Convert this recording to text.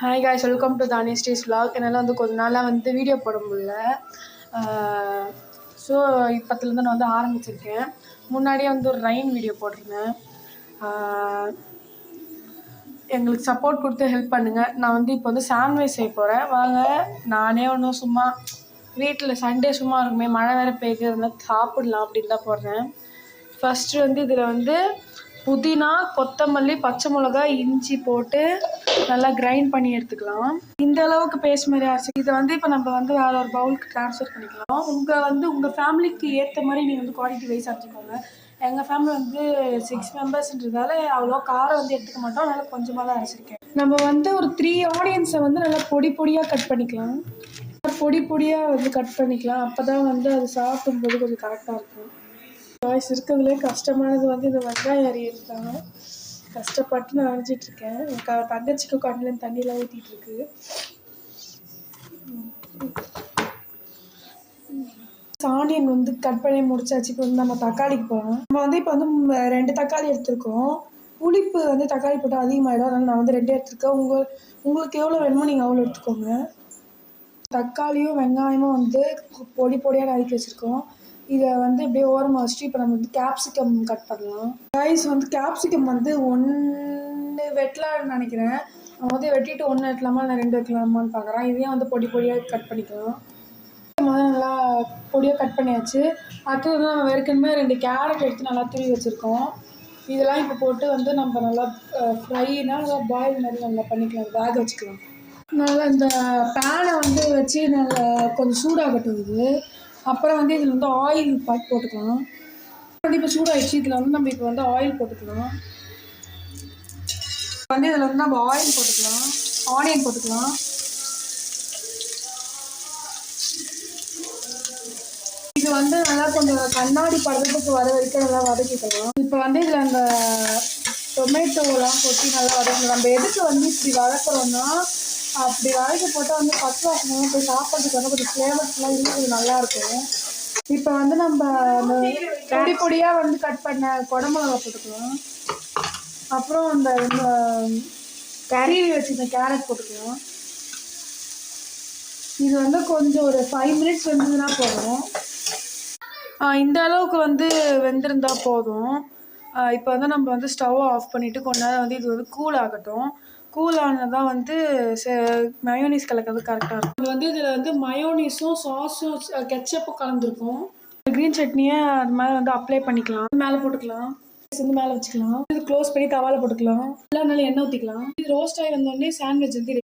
Hi guys, welcome to Dhaniya's days vlog. என்னால் வந்து கொஞ்ச நாளாக வந்து வீடியோ போட முடியல. ஸோ இப்போத்துலேருந்து நான் வந்து ஆரம்பிச்சிருக்கேன். முன்னாடியே வந்து ஒரு ரைன் வீடியோ போட்டிருந்தேன். எங்களுக்கு சப்போர்ட் கொடுத்து ஹெல்ப் பண்ணுங்கள். நான் வந்து இப்போ வந்து சாண்ட்விச் செய்ய போகிறேன். வாங்க, நானே ஒன்றும் சும்மா வீட்டில் சண்டே சும்மா இருக்குமே, மழை வேறு பெய்யுது, அதனால் சாப்பிடலாம் அப்படின்னு தான் போடுறேன். ஃபஸ்ட்டு வந்து இதில் வந்து புதினா, கொத்தமல்லி, பச்சை மிளகாய், இஞ்சி போட்டு நல்லா கிரைண்ட் பண்ணி எடுத்துக்கலாம். இந்த அளவுக்கு பேஸ்ட் மாதிரி ஆச்சு. இதை வந்து இப்போ நம்ம வந்து வேறு ஒரு பவுலுக்கு ட்ரான்ஸ்ஃபர் பண்ணிக்கலாம். உங்கள் ஃபேமிலிக்கு ஏற்ற மாதிரி நீங்கள் வந்து குவாலிட்டி வைஸ் அரைச்சிக்கோங்க. எங்கள் ஃபேமிலி வந்து 6 மெம்பர்ஸ்ன்றதால அவ்வளோ காரம் வந்து எடுத்துக்க மாட்டோம், அதனால் கொஞ்சமாக தான் அரைச்சிருக்கேன். நம்ம வந்து ஒரு 3 ஆனியன்ஸை வந்து நல்லா பொடி பொடியாக கட் பண்ணிக்கலாம். பொடி பொடியாக வந்து கட் பண்ணிக்கலாம். அப்போ தான் வந்து அது சாப்பிடும்போது கொஞ்சம் கரெக்டாக இருக்கும். வாய்ஸ் இருக்கிறதுலே கஷ்டமானது வந்து இந்த வெங்காயம் அரியறதுதாங்க. கஷ்டப்பட்டு நான் அரைஞ்சிட்ருக்கேன். என் தங்கச்சிக்கு கண்ணில் தண்ணியெலாம் ஊற்றிட்டுருக்கு. ஆனியன் வந்து கட் பண்ணி முடிச்சாச்சு. இப்போ வந்து நம்ம தக்காளிக்கு போகலாம். நம்ம வந்து இப்போ வந்து 2 தக்காளி எடுத்துருக்கோம். புளிப்பு வந்து தக்காளி போட்டால் அதிகமாகிடும், அதனால் நான் வந்து 2 எடுத்துருக்கேன். உங்களுக்கு எவ்வளோ வேணுமோ நீங்கள் அவ்வளோ எடுத்துக்கோங்க. தக்காளியும் வெங்காயமும் வந்து பொடி பொடியாக நறுக்கி வச்சுருக்கோம். இதை வந்து இப்படியே ஓரமாக வச்சுட்டு இப்போ நம்ம வந்து கேப்சிகம் கட் பண்ணலாம். ரைஸ் வந்து கேப்சிகம் வந்து 1 வெட்டலான்னு நினைக்கிறேன். நான் வந்து வெட்டிட்டு 1 வெட்டலாமா இல்லை 2 வைக்கலாமான்னு பார்க்குறேன். இதையும் வந்து பொடி பொடியாக கட் பண்ணிக்கலாம். நல்லா பொடியாக கட் பண்ணியாச்சு. அடுத்தது வந்து நம்ம ஏற்கனவே 2 கேரட் எடுத்து நல்லா துருவி வச்சுருக்கோம். இதெல்லாம் இப்போ போட்டு வந்து நம்ம நல்லா ஃப்ரைனா நல்லா பாயில் மாதிரி நல்லா பண்ணிக்கலாம், வேக வச்சுக்கலாம். நல்லா இந்த பேனை வந்து வச்சு நல்லா கொஞ்சம் சூடாகட்டும். இது அப்புறம் வந்து இதில் வந்து ஆயில் போட்டுக்கலாம். வந்து இப்போ சூடாகிடுச்சு. இதில் வந்து நம்ம இப்போ வந்து ஆயில் போட்டுக்கலாம். வந்து இதில் வந்து நம்ம ஆயில் போட்டுக்கலாம், ஆனியன் போட்டுக்கலாம். இது வந்து நல்லா கொஞ்சம் கண்ணாடி பதத்துக்கு வர வரைக்கும் நல்லா வதக்கிக்கலாம். இப்போ வந்து இதில் அந்த டொமேட்டோலாம் கொட்டி நல்லா வதக்கணும். நம்ம எதுக்கு வந்து இப்படி வதக்குறோம்னா, அப்படி வதக்கி போட்டால் வந்து பச்சை வாசனை போய் சாப்பிட்றதுக்கு வந்து கொஞ்சம் ஃப்ளேவர்ஸ்லாம் இன்னும் கொஞ்சம் நல்லாயிருக்கும். இப்போ வந்து நம்ம அந்த பொடி பொடியாக வந்து கட் பண்ண குடமிளகா போட்டுக்கலாம். அப்புறம் அந்த கறி வச்சுருந்த கேரட் போட்டுக்கலாம். இது வந்து கொஞ்சம் ஒரு 5 மினிட்ஸ் வெந்ததுன்னா போதும். இந்த அளவுக்கு வந்து வெந்திருந்தா போதும். இப்போ வந்து நம்ம வந்து ஸ்டவ் ஆஃப் பண்ணிவிட்டு கொஞ்ச நேரம் வந்து இது வந்து கூல் ஆகட்டும். கூல் ஆனதான் வந்து மயோனீஸ் கலக்கிறது கரெக்டாக இருக்கும். இது வந்து இதில் வந்து மயோனீஸும் சாஸும் கெச்சப்பும் கலந்துருக்கும். க்ரீன் சட்னியை அது மேலே வந்து அப்ளை பண்ணிக்கலாம். மேலே போட்டுக்கலாம், வந்து மேலே வச்சுக்கலாம். இது க்ளோஸ் பண்ணி தவாவில் போட்டுக்கலாம். எல்லா நாளும் எண்ணெய் ஊற்றிக்கலாம். இது ரோஸ்ட் ஆகி வந்தோடனே சாண்ட்விச் வந்து